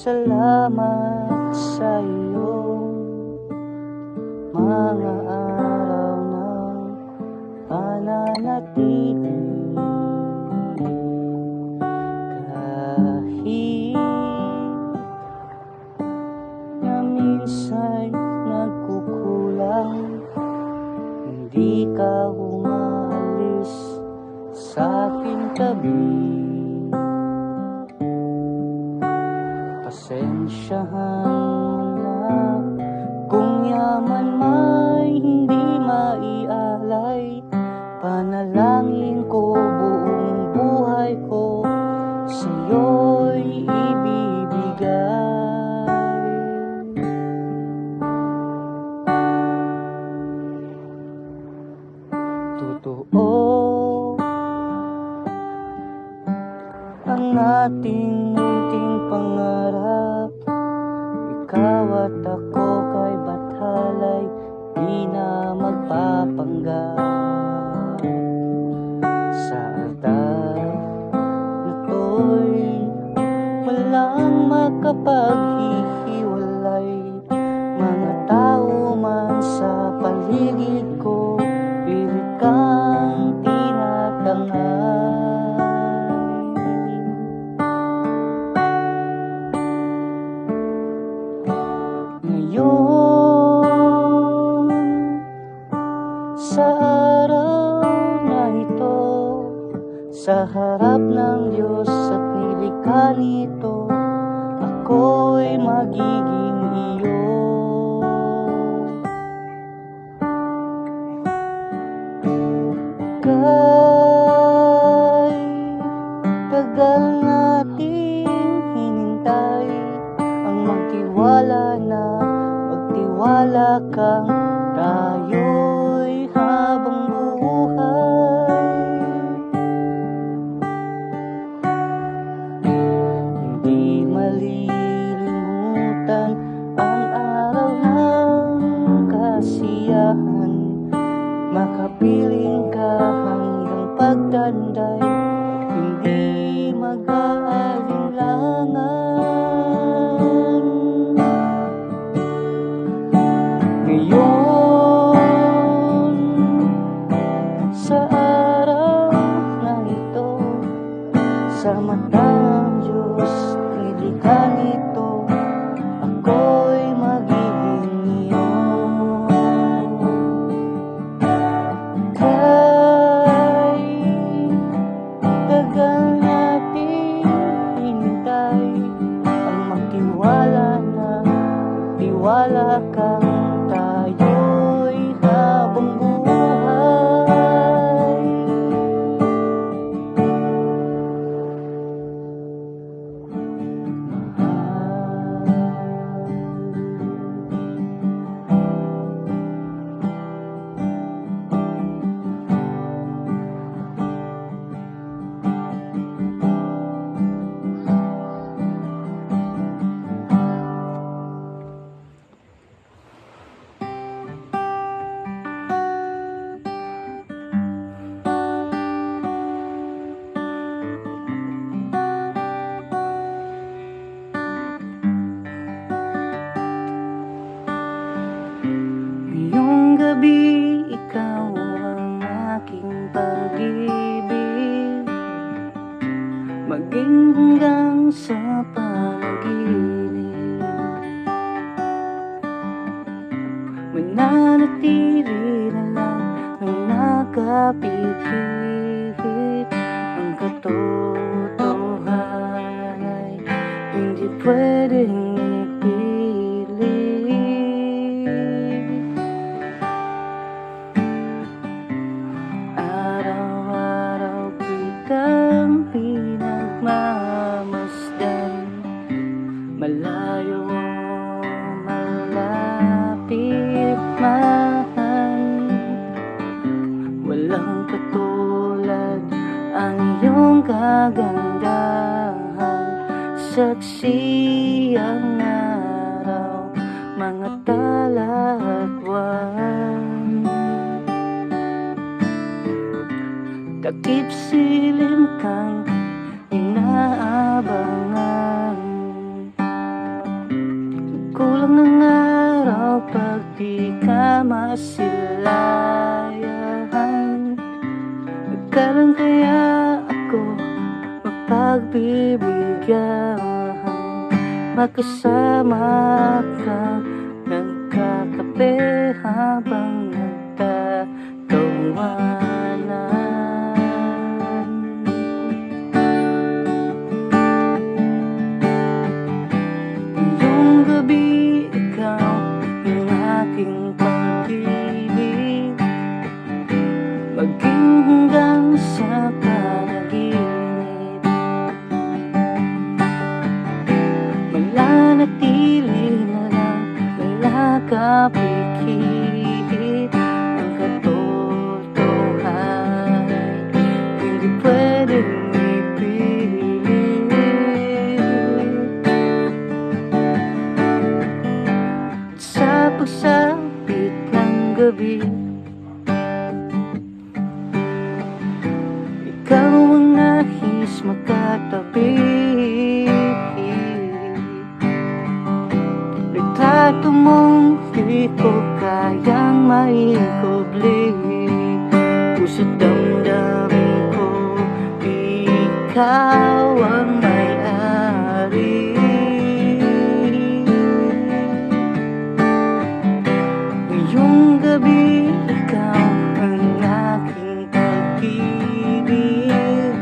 Salamat sa iyong mga araw ng pananatili. Kahit na minsan nagkukulang, hindi ka umalis sa aking tabi. Pasensyahan na kung yaman may hindi maialay. Panalangin ko buong buhay ko sa'yo'y ibibigay. Totoo ang ating munting pangarap. Ikaw at ako kay bathalay, di na magpapanggap. Sa altar na to'y walang makapaghihiwalay. Mga tao man sa paligid ko, pilit kang tinatangay. Ngayon, sa araw na ito, sa harap ng Diyos at nilikha nito, ako'y magiging iyo. Kay tagal nating hinintay, ang magtiwala na magtiwala kang tayo'y habang buhay. Hindi malilimutan ang araw ng kasiyahan, makapiling ka hanggang pagtanday, hindi mag-aalinlangan. Ngayon, sa araw na ito, sa mata ng Diyos, nilikha nito, ako'y magiging iyo. Kay tagal nating hinintay, ang magtiwala na magtiwala kang tayo'y habang buhay. Ngayong gabi, ikaw ang aking pag-ibig, maging hanggang sa panaginip. Mananatili na lang ng nakapikit, ang katotohanan ay hindi pwedeng malayo, malapit man, walang katulad ang iyong kagandahan. Saksi ang araw, mga tala at buwan, takip silim kang inaabangan. masilayan. Nagkaroon kaya ako mapagbibigyan, magkasama ka, nagkakape habang nagtatawanan. Ngayong gabi, ikaw ang aking pag-ibig, maging hanggang sa panaginip. Mananatili na lang, malakapikit ang katotohanan, hindi pwedeng ipilit. Sa pagsapit ng gabi, ikaw ang nais makatabi. Retrato mong di ko kayang maikubli, puso't damdamin ko, ikaw ang may-ari. Ngayong gabi, ikaw ang aking pag-ibig,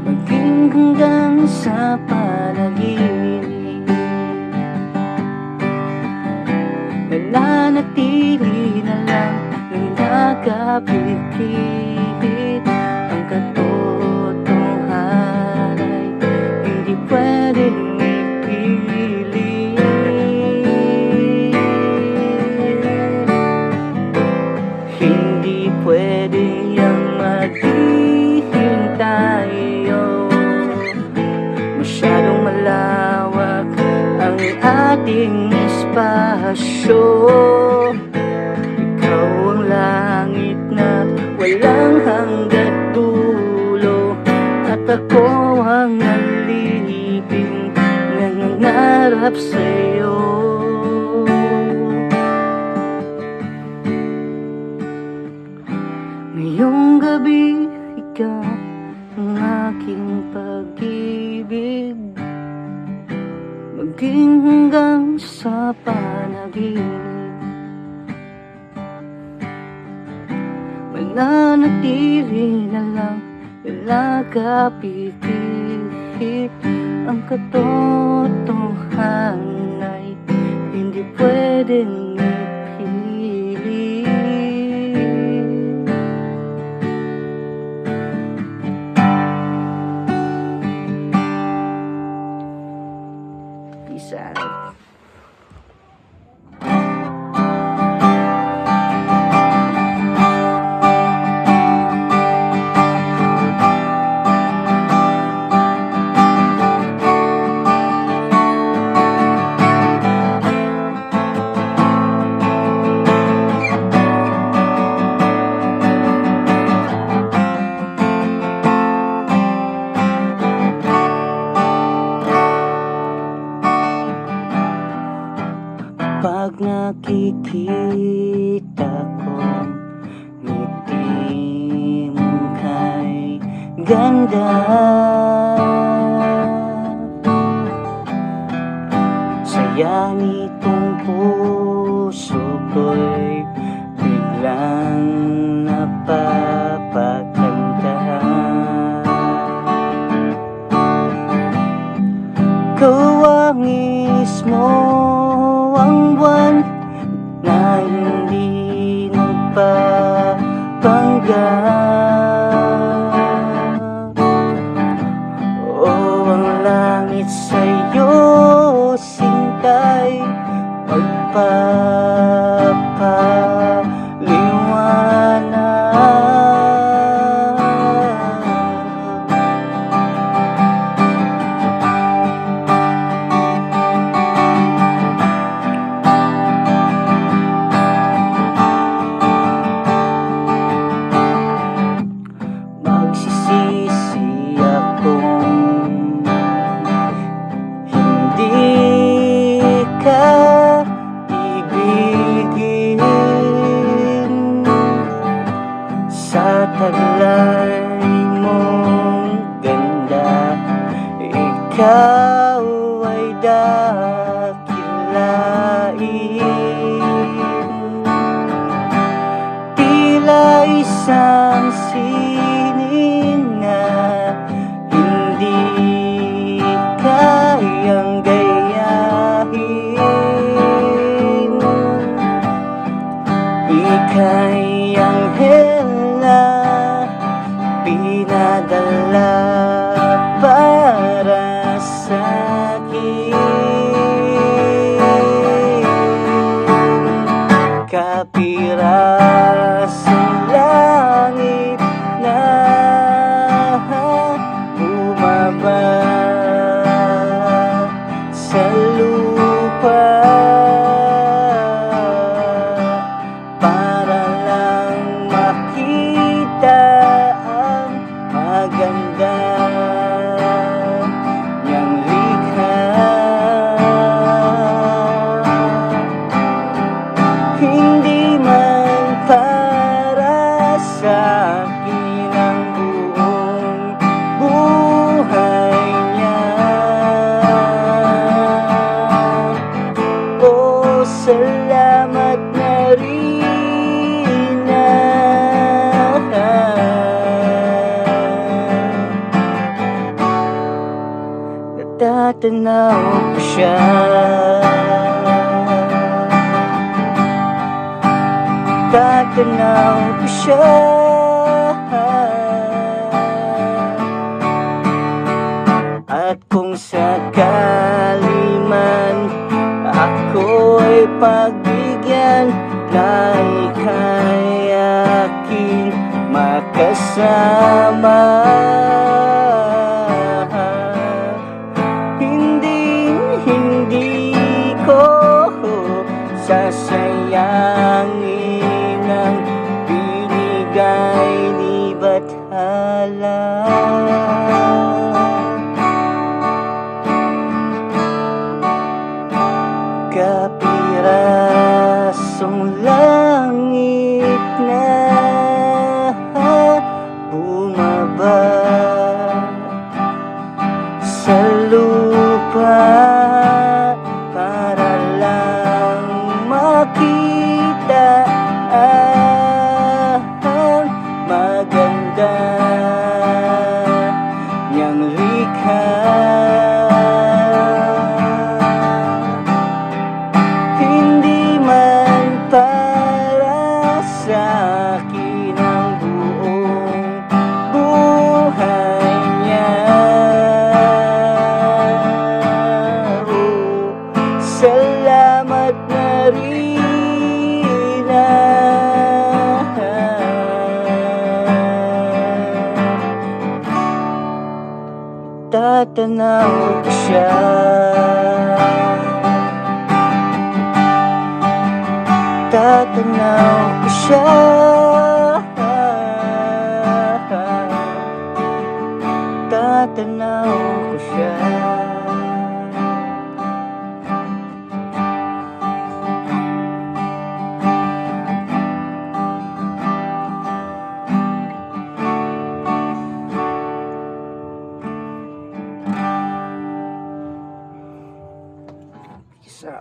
maging hanggang sa panaginip. Mananatili na lang, nagkapikit ang katotohanan, hindi pwedeng ipilit. Hindi pwede yang maghihintay, masyadong malawak ang ating espasyo. Ikaw ang langit na walang hangga't dulo, at ako ang alipin nangangarap sa'yo. Ngayong gabi, ikaw ang aking pag-ibig, maging hanggang sa panaginip. Mananatili na lang, nagkapikit ang katotohanan, ay hindi pwedeng ipilit. Peace out. Pag nakikita ko ngiti mong kay ganda, saya nitong puso ko'y biglang napapakantahan. Kawangis mo ang buwan na hindi nagpapanggap, o ang langit sa'yo sintay magpapaliwanag. ikaw ay dakilain. Tila isang sining na hindi kayang gayahin. Ika'y anghel na pinadala para sa'kin. Kapirasong langit na bumaba sa lupa para lang makita ang maganda niyang likha. Hindi man para sa'kin ang buong buhay niya. O salamat na rin na natatanaw ko siya. Tatanaw ko siya. At kung sakali man ako'y pagbigyan na ika'y aking makasama, hindi ko sasayangin ang binigay ni Bathala. Kapirasong langit na bumaba sa lupa para lang makita ang maganda niyang likha. Hindi man para sa'kin ang buong buhay niya. Salamat na rin na tatanaw ko siya. Tatanaw ko siya. Tatanaw ko siya. Isa.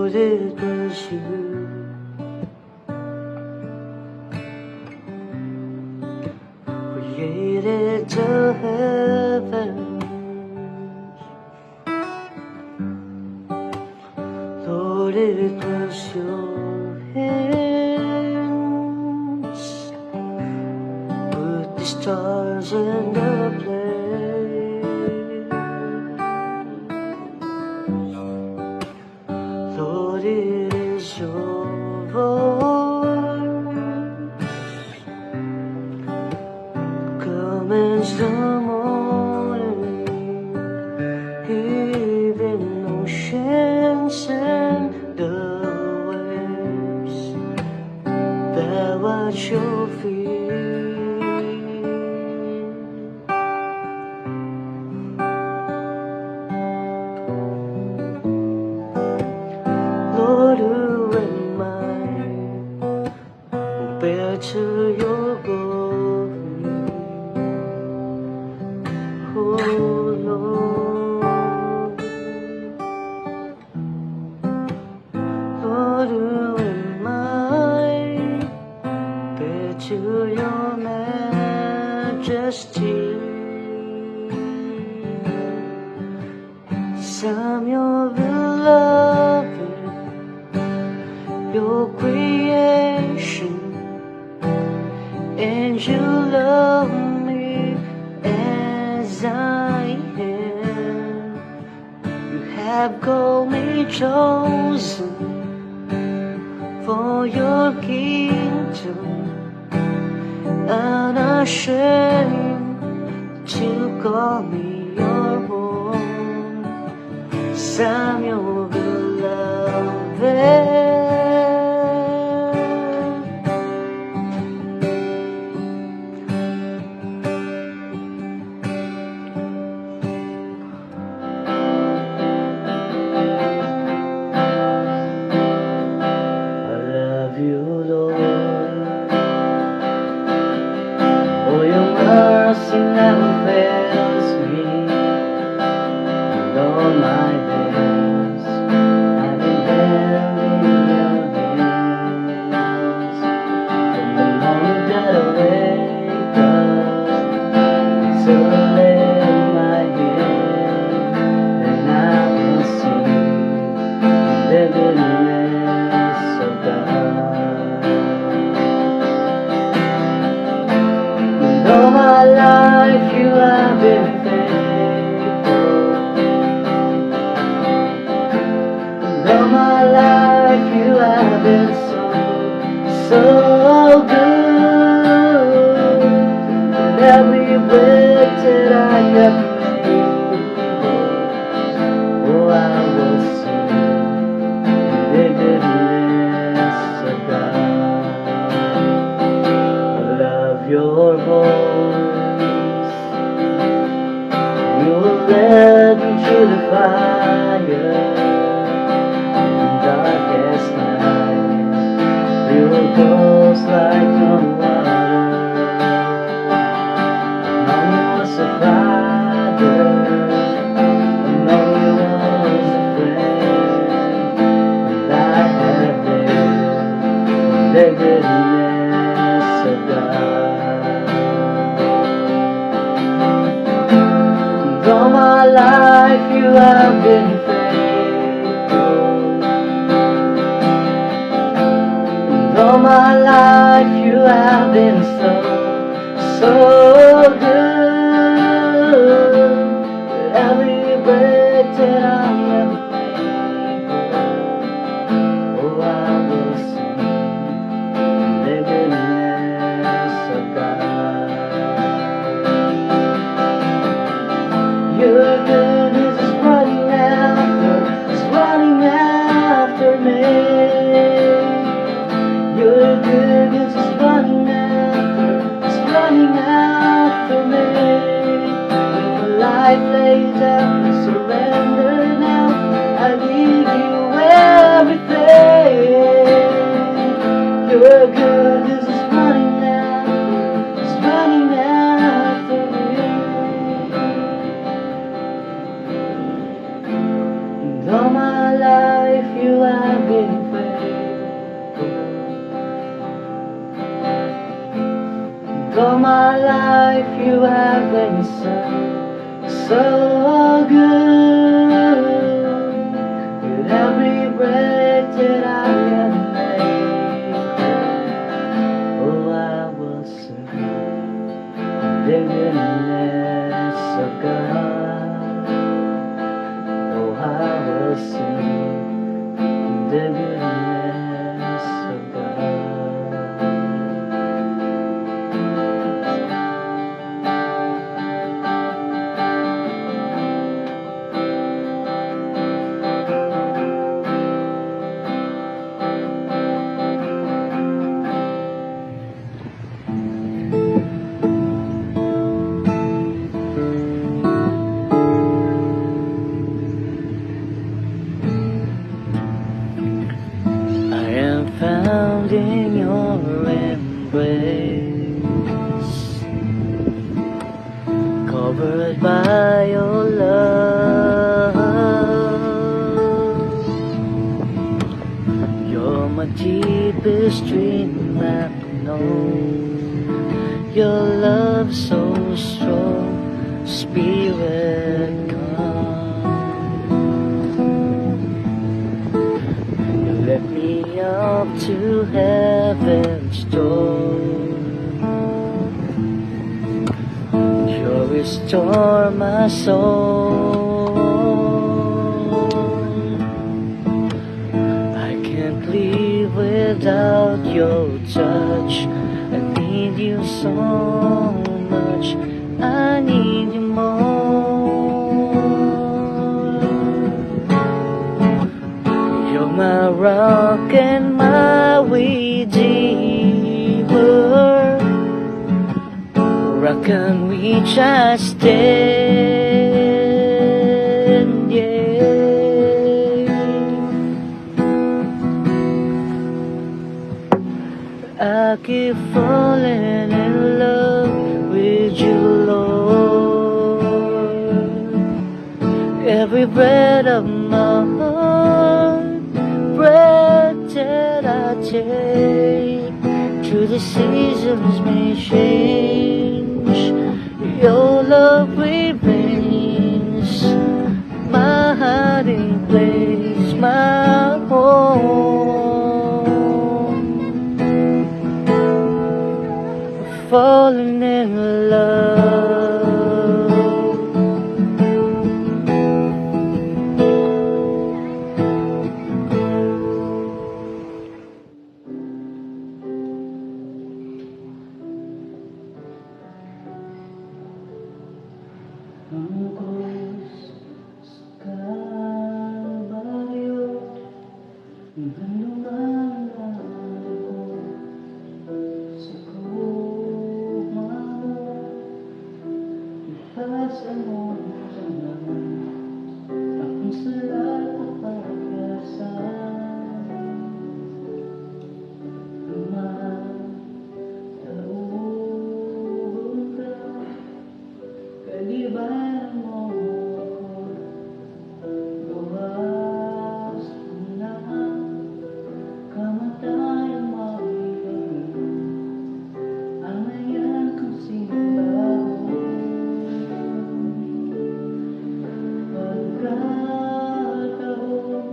Lord, it was you. Created the heavens, Lord, it was your hands. Put the stars in the place, Lord, it is your voice. Comings the morning, even oceans and the waves bow at your feet. Lord, who am I compared to your glory? Oh Lord, Lord, who am I compared to your majesty? I'm your beloved, your creation, and you love me as I am. You have called me chosen for your kingdom, unashamed to call me your own. I'm your beloved. I love you, Lord. Oh, your mercy never fails me. And all my days I've been held in your hands. From the moment that I wake up till I lay my head, and I can see the goodness of God. And all my life you have been faithful. All my life you have been so good. And every breath that I have made, oh, I will sing the goodness of God. I love your voice. You will lead me through the fire. Darkest night, you will close like no water. I know you was a father, I know you was a friend, and I have lived the goodness of God. And all my life you have been faithful. All my life you have been so good. Every breath that I have made, oh, I will sing the goodness of God. Your goodness is running after me. Your goodness is running after me. When my life lays down, I surrender now. I give you everything. Your goodness is running after me. And all my life you have you have when the sun is so good. With every breath that I can make, oh, I will sing the goodness of God. Oh, I will sing the goodness of God. I am found in your embrace, covered by your love. You're my deepest dream I've known. Your love so strong, Spirit come. You let me up to heaven's door. You restore my soul. I can't live without your touch. I need you so much. I need you more. You're my rock and my redeemer. Rock on which I stand, yeah. I keep falling in love with you, Lord. Every breath of my heart, breath that I take, through the seasons may change, your love remains my hiding place, my home. Falling in love. Ang krus sa Kalbaryo, hinulungan ako sa gugma mo. Ipasan mo sa naman akong sala at pag-asal. Lumatauhan ka, kaliban mo ako. Bukas na kamatayan maiwan, ang nayan kong simbahan. Pagkataon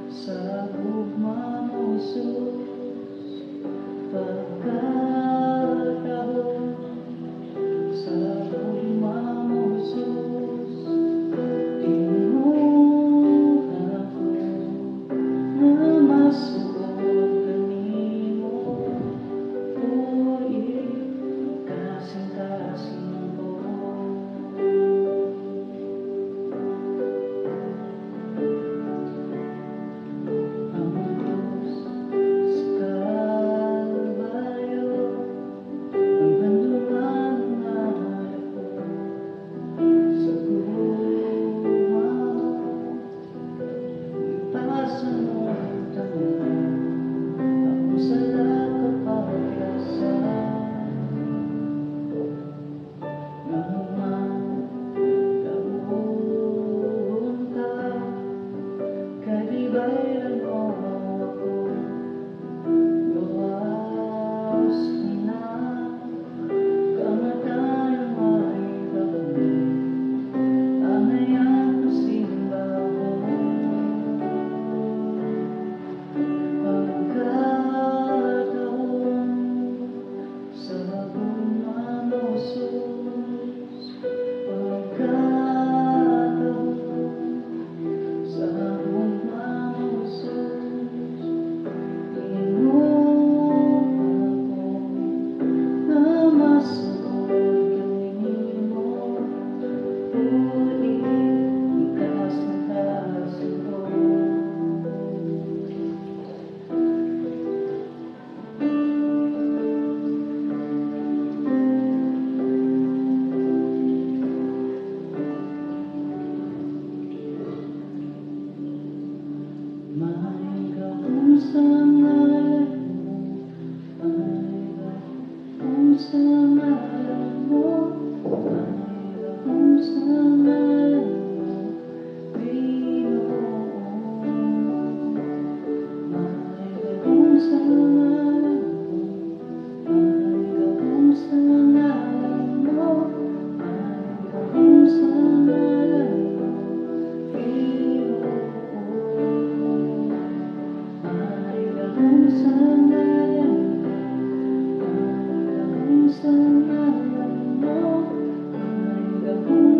sa gugma mo, Jesus. Pagkataon sa gugma mo, Jesus.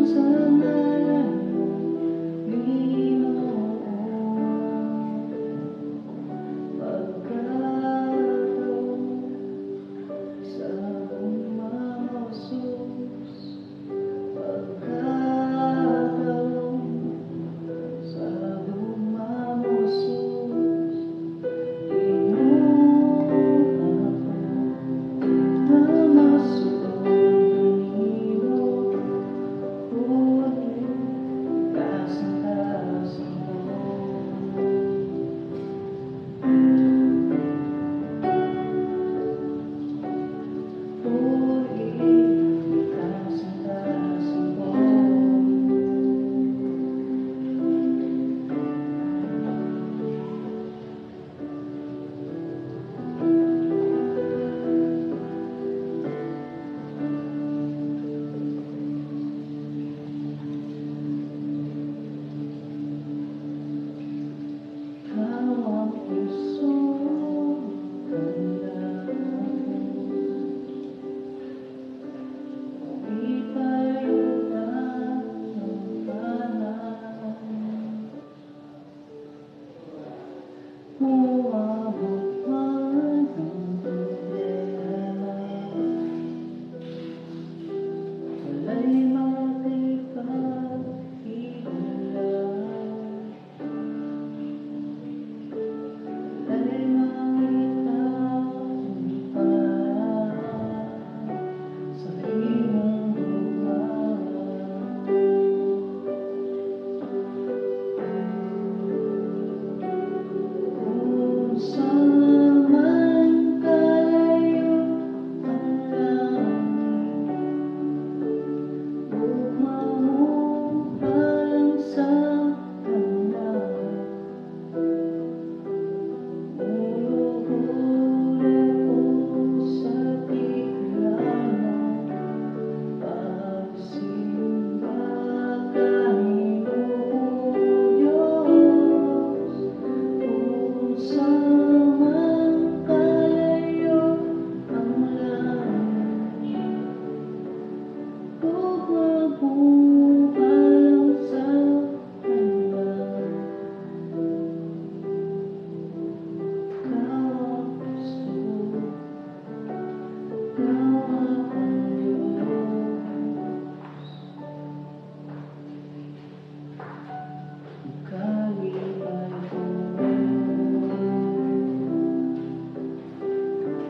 sa ngalan ng Ginoo, pagkataon sa umamusos, pagkataon sa umamusos,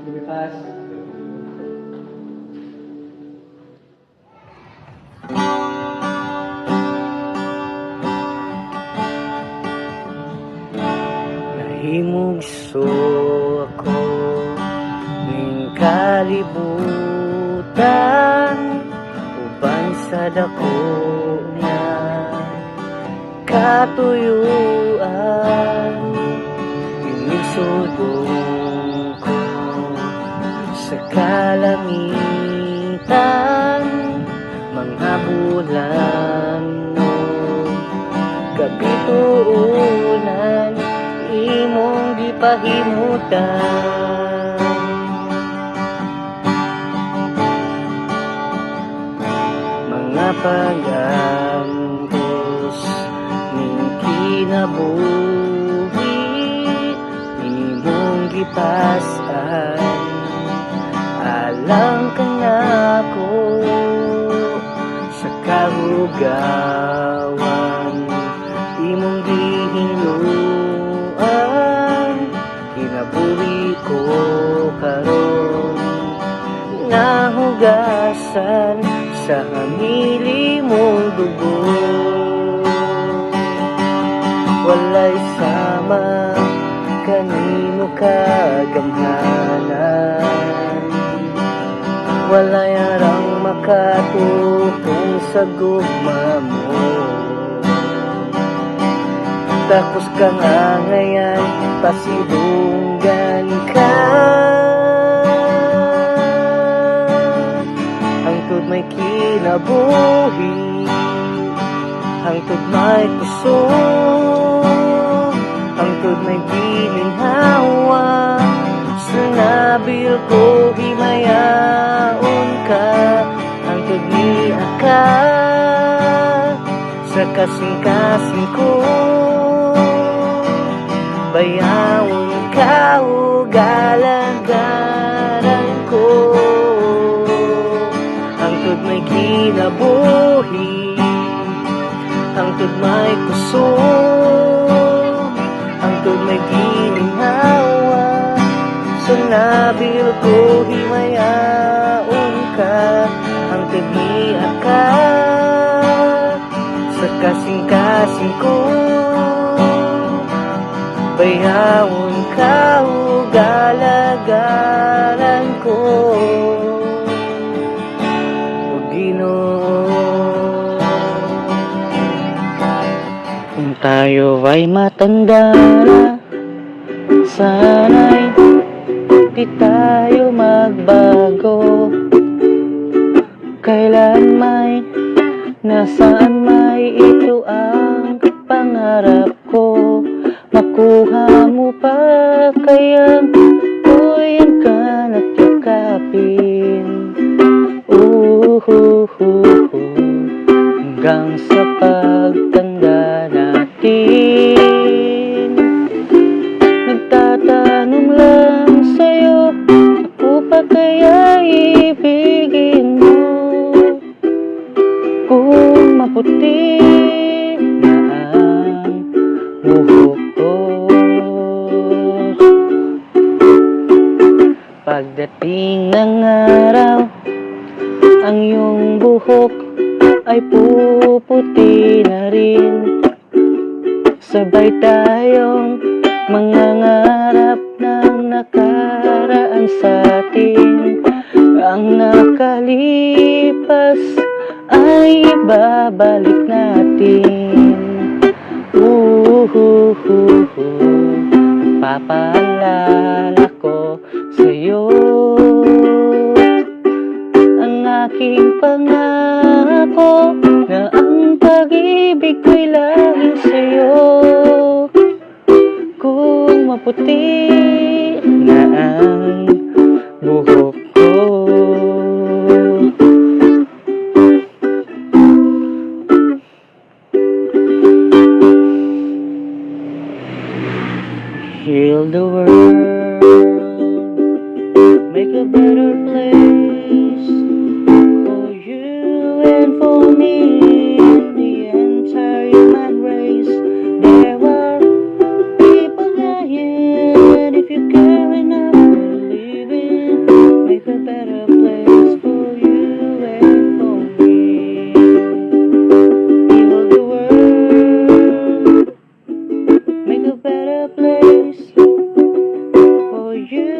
Lumipas. Nahimugso ako ning kalibutan, uban sa dako na katuyuan. Inisudong ko sa kalangitan, mga bulan no gabi tuulan, imong gipahimutan. Mga pag-ambos ning kinabuhi, imong gipasan, alang ka nako sa kahugawan, imong gihinluan. Kinabuhi ko karon, nahugasan sa hamili mong dugo. Walay sama kanimo kagamhanan, walay arang makatutong sa gugma mo. Tapos ka nga ngayon, pasidunggan ka, hangtod may kinabuhi, hangtod may puso, hangtod may giminhawa. Sinabil ko himayaon ka, hangtod ni akan kasing-kasing ko. Bayawon ka o galagaran ko. Hangtod may kinabuhi, hangtod may kusog, hangtod may gininhawa. Sa nabil ko himayaon ka, hangtod niya ka sa kasing-kasing ko. Bayawon ka o galagaran ko. O Ginoo, kung tayo ay matanda na, sana'y di tayo magbago. Kailan may, nasaan may, ito ang pangarap ko. Makuha mo pa kayang tuwing ka natyakapin. Hanggang sa pagtanda natin, nagtatanong lang sa'yo, ako pa kaya ibigin mo? Kung maputi na ang buhok ko, pagdating ng araw, ang iyong buhok ay puputi na rin. Sabay tayong mangangarap ng nakaraan sa atin. Ang nakalipas ay ibabalik natin. Papaalala ko sa'yo ang aking pangako, na ang pag-ibig ko'y laging sa'yo. Kung maputi na ang buhok ko, heal the world, make a better place for you and for me, the entire human race. There are people dying, if you care enough to live in, make a better place for you and for me. Heal the world, make a better place for you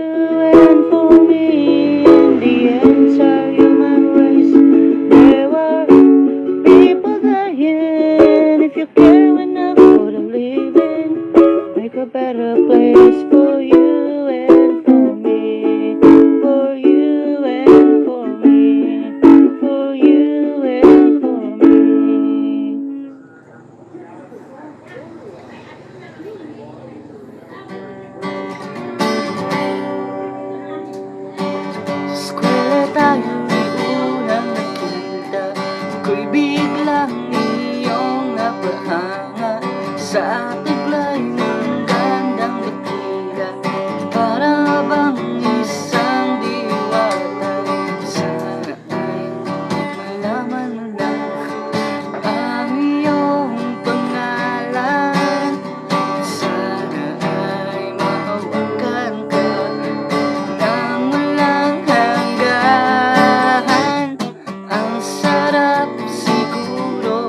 and for me, and the entire human race. There are people dying, if you care enough for the living, make a better place for you and for me, for you and for me, for you and for me. Eskwela tayo'y unang nakita, ako'y biglang iyong napahanga sa tiglay ng gandang dakila. Para bang isang diwata, sana ay malaman mo lang ang iyong pangalan. Sana ay mahawakan ka nang walang hanggan. Ang sarap siguro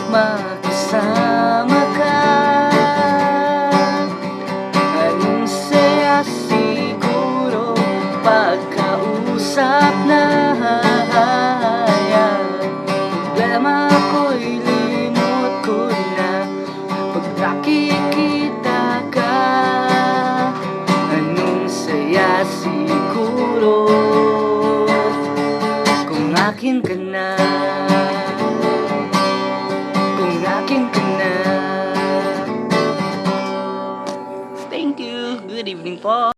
makasama ka. Anong saya siguro pagkausap na. Problema ko'y limot ko na pag nakikita ka. Anong saya siguro kung akin ka na, kung akin ka na. Thank you. Good evening po.